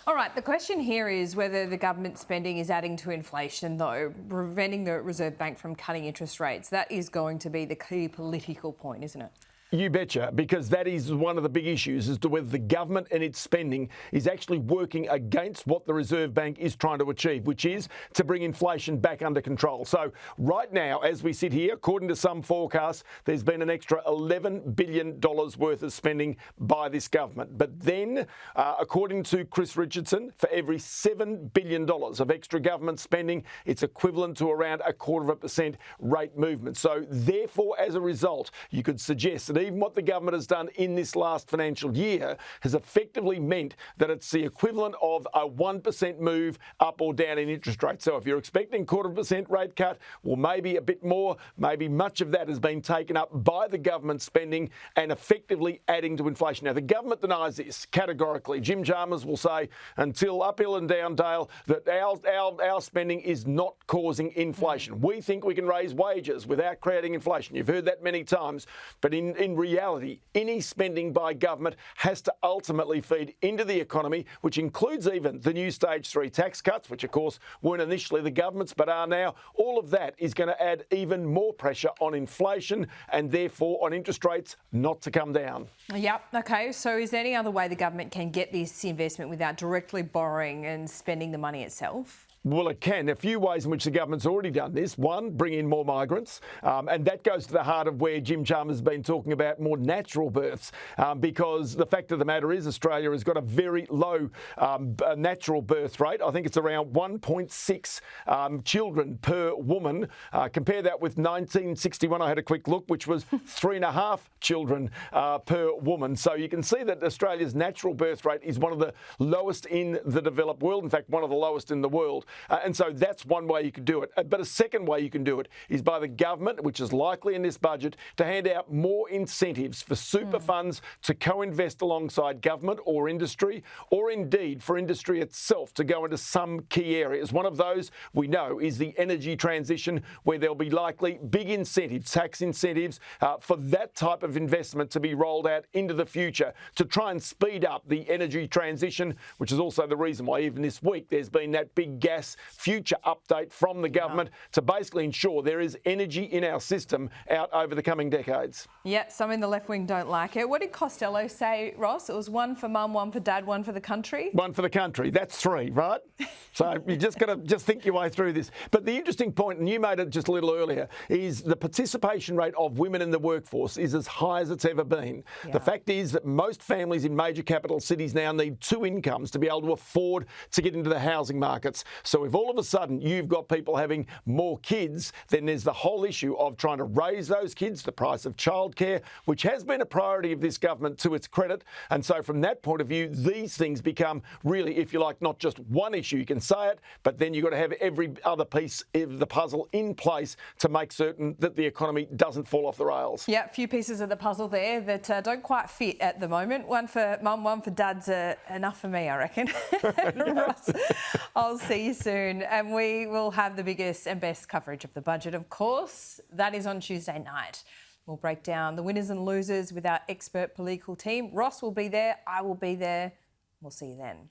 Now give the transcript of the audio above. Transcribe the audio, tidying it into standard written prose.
All right, the question here is whether the government spending is adding to inflation, though, preventing the Reserve Bank from cutting interest rates. That is going to be the key political point, isn't it? You betcha, because that is one of the big issues as to whether the government and its spending is actually working against what the Reserve Bank is trying to achieve, which is to bring inflation back under control. So right now, as we sit here, according to some forecasts, there's been an extra $11 billion worth of spending by this government. But then, according to Chris Richardson, for every $7 billion of extra government spending, it's equivalent to around 0.25% rate movement. So therefore, as a result, you could suggest that even what the government has done in this last financial year has effectively meant that it's the equivalent of a 1% move up or down in interest rates. So if you're expecting 0.25% rate cut, well, maybe a bit more, maybe much of that has been taken up by the government spending and effectively adding to inflation. Now, the government denies this categorically. Jim Chalmers will say until up hill and down dale that our spending is not causing inflation. We think we can raise wages without creating inflation. You've heard that many times, but in reality, any spending by government has to ultimately feed into the economy, which includes even the new stage 3 tax cuts, which of course weren't initially the government's but are now. All of that is going to add even more pressure on inflation and therefore on interest rates not to come down. Yep. OK, so is there any other way the government can get this investment without directly borrowing and spending the money itself? Well, it can. A few ways in which the government's already done this. One, bring in more migrants. And that goes to the heart of where Jim Chalmers has been talking about more natural births, because the fact of the matter is Australia has got a very low natural birth rate. I think it's around 1.6 children per woman. Compare that with 1961, I had a quick look, which was 3.5 children per woman. So you can see that Australia's natural birth rate is one of the lowest in the developed world. In fact, one of the lowest in the world. And so that's one way you can do it. But a second way you can do it is by the government, which is likely in this budget, to hand out more incentives for super funds to co-invest alongside government or industry, or indeed for industry itself to go into some key areas. One of those we know is the energy transition, where there'll be likely big incentives, tax incentives, for that type of investment to be rolled out into the future to try and speed up the energy transition, which is also the reason why even this week there's been that big gas future update from the government to basically ensure there is energy in our system out over the coming decades. Yeah, some in the left wing don't like it. What did Costello say, Ross? It was one for mum, one for dad, one for the country? One for the country. That's three, right? So you just got to think your way through this. But the interesting point, and you made it just a little earlier, is the participation rate of women in the workforce is as high as it's ever been. Yeah. The fact is that most families in major capital cities now need 2 incomes to be able to afford to get into the housing markets. So if all of a sudden you've got people having more kids, then there's the whole issue of trying to raise those kids, the price of childcare, which has been a priority of this government to its credit. And so from that point of view, these things become really, if you like, not just one issue. You can say it, but then you've got to have every other piece of the puzzle in place to make certain that the economy doesn't fall off the rails. Yeah, a few pieces of the puzzle there that don't quite fit at the moment. One for mum, one for dad's enough for me, I reckon. Ross, I'll see you soon. And we will have the biggest and best coverage of the budget, of course. That is on Tuesday night. We'll break down the winners and losers with our expert political team. Ross will be there. I will be there. We'll see you then.